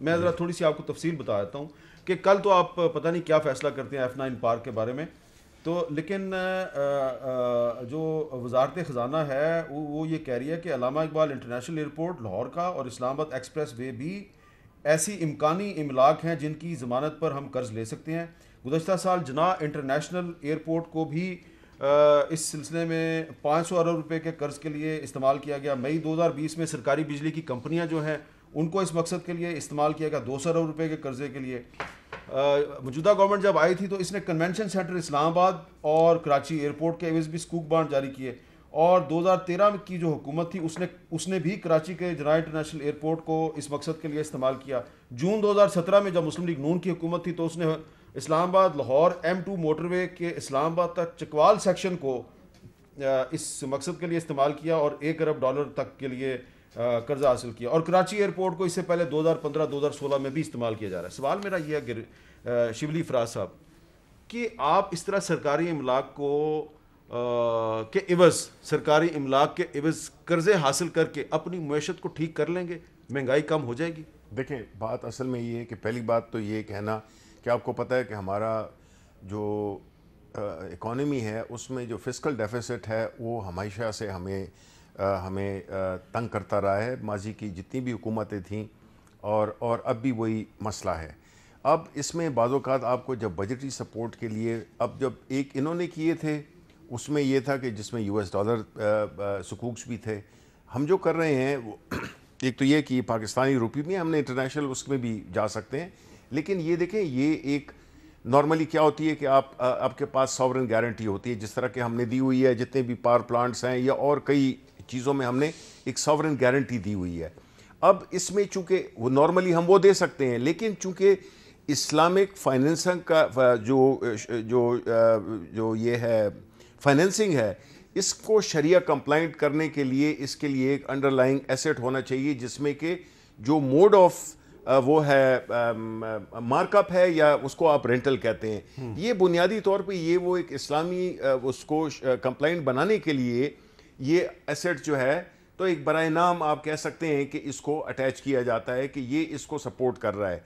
میں ذرا تھوڑی سی آپ کو تفصیل بتا دیتا ہوں کہ کل تو آپ پتہ نہیں کیا فیصلہ کرتے ہیں F9 پارک کے بارے میں، تو لیکن جو وزارت خزانہ ہے وہ یہ کہہ رہی ہے کہ علامہ اقبال انٹرنیشنل ایئرپورٹ لاہور کا اور اسلام آباد ایکسپریس وے بھی ایسی امکانی املاک ہیں جن کی ضمانت پر ہم قرض لے سکتے ہیں. گزشتہ سال جناح انٹرنیشنل ایئرپورٹ کو بھی اس سلسلے میں 500 ارب روپے کے قرض کے لیے استعمال کیا گیا. مئی 2020 میں سرکاری بجلی کی کمپنیاں جو ہیں ان کو اس مقصد کے لیے استعمال کیا گیا 200 ارب روپے کے قرضے کے لیے. موجودہ گورنمنٹ جب آئی تھی تو اس نے کنونشن سینٹر اسلام آباد اور کراچی ایئرپورٹ کے عوض بھی سکوک بانڈ جاری کیے، اور 2013 کی جو حکومت تھی اس نے بھی کراچی کے جناح انٹرنیشنل ایئرپورٹ کو اس مقصد کے لیے استعمال کیا. جون 2017 میں جب مسلم لیگ نون کی حکومت تھی تو اس نے اسلام آباد لاہور M2 موٹر وے کے اسلام آباد تک چکوال سیکشن کو اس مقصد کے لیے استعمال کیا اور $1 ارب تک کے لیے قرضہ حاصل کیا، اور کراچی ایئرپورٹ کو اس سے پہلے 2015-2016 میں بھی استعمال کیا جا رہا ہے. سوال میرا یہ ہے شبلی فراز صاحب کہ آپ اس طرح سرکاری املاک کے عوض قرضے حاصل کر کے اپنی معیشت کو ٹھیک کر لیں گے؟ مہنگائی کم ہو جائے گی؟ دیکھیں بات اصل میں یہ ہے کہ پہلی بات تو یہ کہنا کہ آپ کو پتہ ہے کہ ہمارا جو اکانومی ہے اس میں جو فسکل ڈیفیسٹ ہے وہ ہمیشہ سے ہمیں تنگ کرتا رہا ہے. ماضی کی جتنی بھی حکومتیں تھیں اور اب بھی وہی مسئلہ ہے. اب اس میں بعض اوقات آپ کو جب بجٹری سپورٹ کے لیے اب جب ایک انہوں نے کیے تھے اس میں یہ تھا کہ جس میں US ڈالر سکوکس بھی تھے. ہم جو کر رہے ہیں وہ ایک تو یہ کہ پاکستانی روپی میں ہم نے انٹرنیشنل اس میں بھی جا سکتے ہیں، لیکن یہ دیکھیں یہ ایک نارملی کیا ہوتی ہے کہ آپ کے پاس ساورن گارنٹی ہوتی ہے جس طرح کہ ہم نے دی ہوئی ہے جتنے بھی پاور پلانٹس ہیں یا اور کئی چیزوں میں ہم نے ایک ساورن گارنٹی دی ہوئی ہے. اب اس میں چونکہ وہ نارملی ہم وہ دے سکتے ہیں، لیکن چونکہ اسلامک فائنینسنگ کا جو یہ ہے فائنینسنگ ہے اس کو شریعہ کمپلائنٹ کرنے کے لیے اس کے لیے ایک انڈر لائنگ ایسٹ ہونا چاہیے جس میں کہ جو موڈ آف وہ ہے مارک اپ ہے یا اس کو آپ رینٹل کہتے ہیں، یہ بنیادی طور پہ یہ وہ ایک اسلامی اس کو کمپلائنٹ بنانے کے لیے یہ ایسٹ جو ہے تو ایک برائے نام آپ کہہ سکتے ہیں کہ اس کو اٹیچ کیا جاتا ہے کہ یہ اس کو سپورٹ کر رہا ہے.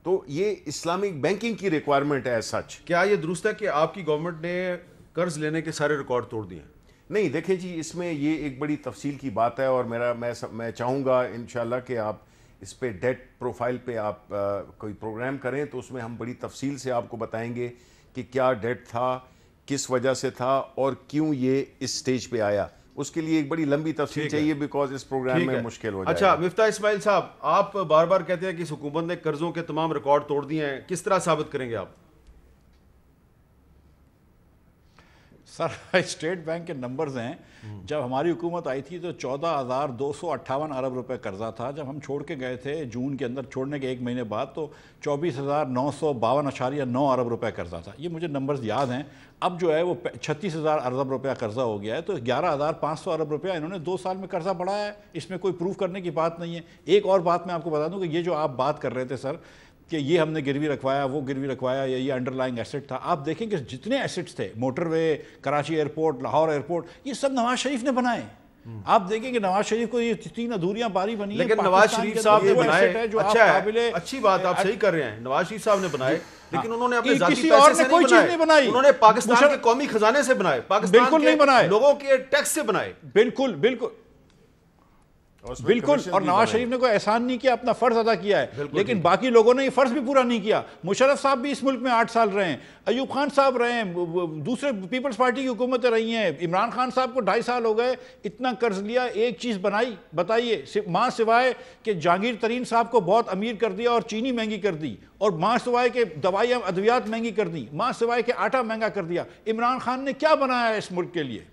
تو یہ اسلامک بینکنگ کی ریکوائرمنٹ ہے. سچ کیا یہ درست ہے کہ آپ کی گورنمنٹ نے قرض لینے کے سارے ریکارڈ توڑ دیے ہیں؟ نہیں دیکھیں جی اس میں یہ ایک بڑی تفصیل کی بات ہے، اور میں چاہوں گا انشاءاللہ کہ آپ اس پہ ڈیٹ پروفائل پہ آپ کوئی پروگرام کریں تو اس میں ہم بڑی تفصیل سے آپ کو بتائیں گے کہ کیا ڈیٹ تھا، کس وجہ سے تھا اور کیوں یہ اس سٹیج پہ آیا. اس کے لیے ایک بڑی لمبی تفصیل چاہیے بیکاز اس پروگرام میں مشکل ہو جائے. اچھا مفتاح اسماعیل صاحب، آپ بار بار کہتے ہیں کہ اس حکومت نے قرضوں کے تمام ریکارڈ توڑ دیے ہیں، کس طرح ثابت کریں گے آپ؟ سر اسٹیٹ بینک کے نمبرز ہیں، جب ہماری حکومت آئی تھی تو 14,258 ارب روپے قرضہ تھا. جب ہم چھوڑ کے گئے تھے جون کے اندر چھوڑنے کے ایک مہینے بعد تو 24,952.9 ارب روپے قرضہ تھا. یہ مجھے نمبرز یاد ہیں. اب جو ہے وہ 36,000 ارب روپیہ قرضہ ہو گیا ہے، تو 11,500 ارب روپیہ انہوں نے 2 سال میں قرضہ بڑھایا ہے. اس میں کوئی پروف کرنے کی بات نہیں ہے. ایک اور بات میں آپ کو بتا دوں کہ یہ جو آپ بات کر رہے تھے سر کہ یہ ہم نے گروی رکھوایا وہ گروی رکھوایا یا یہ انڈر لائنگ ایسٹ تھا، آپ دیکھیں کہ جتنے ایسٹس تھے موٹر وے، کراچی ایئرپورٹ، لاہور ایئرپورٹ، یہ سب نواز شریف نے بنائے. آپ دیکھیں کہ نواز شریف کو یہ 3 ادھوریاں باری بنی ہیں. لیکن نواز شریف صاحب نے بنائے، اچھی بات آپ صحیح کر رہے ہیں، نواز شریف صاحب نے بنائے، لیکن انہوں نے اپنے ذاتی پیسے سے نہیں بنائے، انہوں نے پاکستان کے قومی خزانے سے بنائے، پاکستان کے لوگوں کے ٹیکس سے بنائے. بالکل اور نواز شریف نے کوئی احسان نہیں کیا، اپنا فرض ادا کیا ہے، لیکن باقی لوگوں نے یہ فرض بھی پورا نہیں کیا. مشرف صاحب بھی اس ملک میں 8 سال رہے ہیں، ایوب خان صاحب رہے ہیں، دوسرے پیپلز پارٹی کی حکومتیں رہی ہیں، عمران خان صاحب کو 2.5 سال ہو گئے. اتنا قرض لیا، ایک چیز بنائی بتائیے؟ ماں سوائے کہ جہانگیر ترین صاحب کو بہت امیر کر دیا اور چینی مہنگی کر دی، اور ماں سوائے کہ دوائیاں ادویات مہنگی کر دی، ماں سوائے کہ آٹا مہنگا کر دیا، عمران خان نے کیا بنایا ہے اس ملک کے لیے؟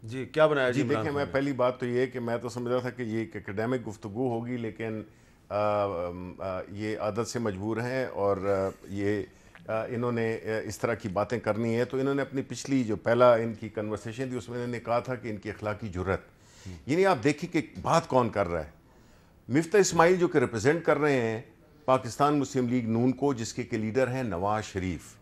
جی کیا بنایا؟ جی دیکھیں میں پہلی بات تو یہ ہے کہ میں تو سمجھ رہا تھا کہ یہ ایک اکیڈیمک گفتگو ہوگی، لیکن یہ عادت سے مجبور ہیں اور یہ انہوں نے اس طرح کی باتیں کرنی ہے. تو انہوں نے اپنی پچھلی جو پہلا ان کی کنورسیشن تھی اس میں انہوں نے کہا تھا کہ ان کی اخلاقی جرت، یعنی آپ دیکھیں کہ بات کون کر رہا ہے. مفتاح اسماعیل جو کہ ریپرزینٹ کر رہے ہیں پاکستان مسلم لیگ نون کو، جس کے لیڈر ہیں نواز شریف.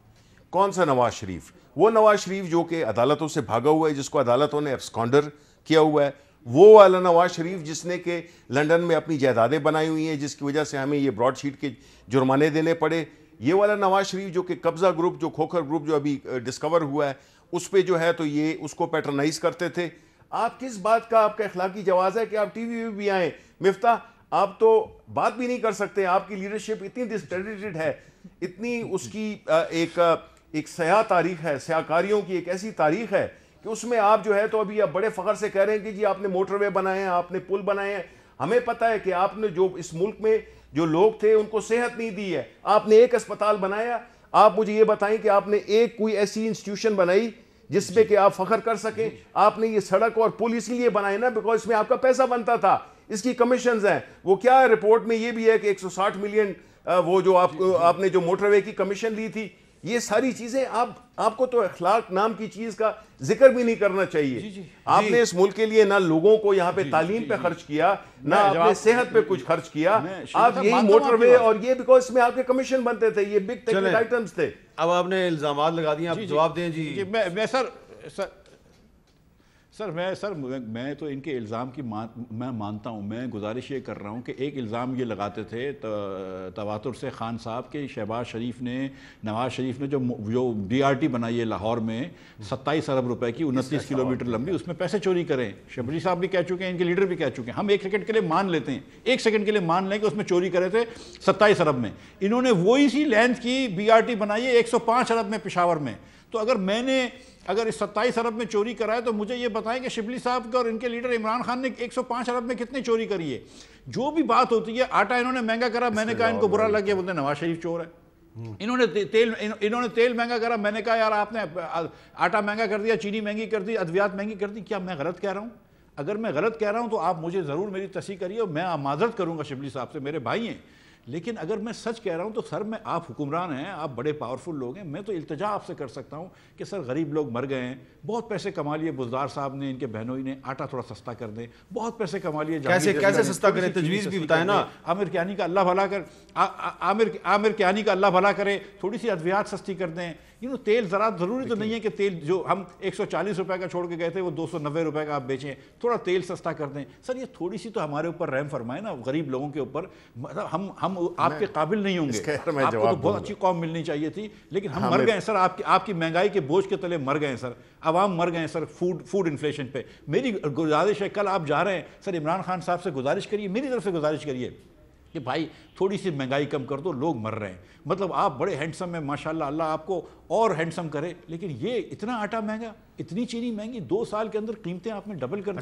کون سا نواز شریف؟ وہ نواز شریف جو کہ عدالتوں سے بھاگا ہوا ہے، جس کو عدالتوں نے ایبسکانڈر کیا ہوا ہے. وہ والا نواز شریف جس نے کہ لنڈن میں اپنی جائیدادیں بنائی ہوئی ہیں جس کی وجہ سے ہمیں یہ براڈ شیٹ کے جرمانے دینے پڑے، یہ والا نواز شریف جو کہ قبضہ گروپ، جو کھوکھر گروپ جو ابھی ڈسکور ہوا ہے اس پہ جو ہے تو یہ اس کو پیٹرنائز کرتے تھے. آپ کس بات کا آپ کا اخلاقی جواز ہے کہ آپ ٹی وی بھی آئیں؟ مفتاح آپ تو بات بھی نہیں کر سکتے، آپ کی لیڈرشپ اتنی ڈسکریڈٹڈ ہے، اتنی اس کی ایک سیاہ تاریخ ہے، سیاہکاریوں کی ایک ایسی تاریخ ہے کہ اس میں آپ جو ہے تو ابھی آپ بڑے فخر سے کہہ رہے ہیں کہ جی آپ نے موٹر وے بنائے ہیں، آپ نے پل بنائے ہیں. ہمیں پتہ ہے کہ آپ نے جو اس ملک میں جو لوگ تھے ان کو صحت نہیں دی ہے، آپ نے ایک اسپتال بنایا. آپ مجھے یہ بتائیں کہ آپ نے ایک کوئی ایسی انسٹیٹیوشن بنائی جس پہ کہ آپ فخر کر سکیں؟ آپ نے یہ سڑک اور پل اس لیے بنائے نا بیکاز اس میں آپ کا پیسہ بنتا تھا، اس کی کمیشنز ہیں. وہ کیا رپورٹ میں یہ بھی ہے کہ 160 ملین وہ جو آپ نے جو موٹر وے کی کمیشن لی تھی. یہ ساری چیزیں آپ کو تو اخلاق نام کی چیز کا ذکر بھی نہیں کرنا چاہیے. آپ نے اس ملک کے لیے نہ لوگوں کو یہاں پہ تعلیم پہ خرچ کیا، نہ اپنے صحت پہ کچھ خرچ کیا. آپ یہی موٹر وے اور یہ بیکاز اس میں آپ کے کمیشن بنتے تھے، یہ بگ ٹیکنیکل آئٹمز تھے. اب آپ نے الزامات لگا دیے، آپ جواب دیں. جی میں تو ان کے الزام کی میں مانتا ہوں. میں گزارش یہ کر رہا ہوں کہ ایک الزام یہ لگاتے تھے تواتر سے خان صاحب کے شہباز شریف نے، نواز شریف نے جو BRT بنائی ہے لاہور میں 27 ارب روپے کی 29 کلومیٹر لمبی، اس میں پیسے چوری کریں. شبری صاحب بھی کہہ چکے ہیں، ان کے لیڈر بھی کہہ چکے ہیں. ہم ایک سیکنڈ کے لیے مان لیتے ہیں، ایک سیکنڈ کے لیے مان لیں کہ اس میں چوری کرے تھے 27 ارب میں. انہوں نے وہی سی لینتھ کی BRT بنائی ہے 105 ارب میں پشاور میں. تو اگر اس 27 ارب میں چوری کرا ہے تو مجھے یہ بتائیں کہ شبلی صاحب کا اور ان کے لیڈر عمران خان نے 105 ارب میں کتنے چوری کری ہے. جو بھی بات ہوتی ہے، آٹا انہوں نے مہنگا کرا، میں نے کہا ان کو برا لگ گیا، بولتے ہیں نواز شریف چور ہے. انہوں نے تیل مہنگا کرا، میں نے کہا یار آپ نے آٹا مہنگا کر دیا، چینی مہنگی کر دی، ادویات مہنگی کر دی. کیا میں غلط کہہ رہا ہوں؟ اگر میں غلط کہہ رہا ہوں تو آپ مجھے ضرور میری تصحیح کریے، اور میں معذرت کروں گا شبلی صاحب سے، میرے بھائی ہیں. لیکن اگر میں سچ کہہ رہا ہوں تو سر میں آپ حکمران ہیں، آپ بڑے پاورفل لوگ ہیں، میں تو التجا آپ سے کر سکتا ہوں کہ سر غریب لوگ مر گئے ہیں، بہت پیسے کما لیے بزدار صاحب نے، ان کے بہنوئی نے، آٹا تھوڑا سستا کر دیں، بہت پیسے کما لیے. کیسے سستا کریں؟ تجویز بھی بتائیں نا. عامر کیانی کا اللہ بھلا کر عامر کیانی کا اللہ بھلا کرے، تھوڑی سی ادویات سستی کر دیں. تیل ذرا ضروری تو نہیں ہے کہ تیل جو ہم 140 روپے کا چھوڑ کے گئے تھے وہ 290 روپے کا آپ بیچیں. تھوڑا تیل سستا کر دیں. سر یہ تھوڑی سی تو ہمارے اوپر رحم فرمائے نا، غریب لوگوں کے اوپر. ہم آپ کے قابل نہیں ہوں گے، آپ کو تو بہت اچھی قوم ملنی چاہیے تھی، لیکن ہم مر گئے ہیں سر. آپ کی مہنگائی کے بوجھ کے تلے مر گئے ہیں سر، عوام مر گئے ہیں سر فوڈ انفلیشن پہ. میری گزارش ہے، کل آپ جا رہے ہیں سر، عمران خان صاحب سے گزارش کریے، میری طرف سے گزارش کریے کہ بھائی تھوڑی سی مہنگائی کم کر دو، لوگ مر رہے ہیں. مطلب آپ بڑے ہینڈسم ہیں ماشاءاللہ، اللہ آپ کو اور ہینڈسم کرے، لیکن یہ اتنا آٹا مہنگا، اتنی چینی مہنگی، 2 سال کے اندر قیمتیں آپ نے ڈبل کر دی.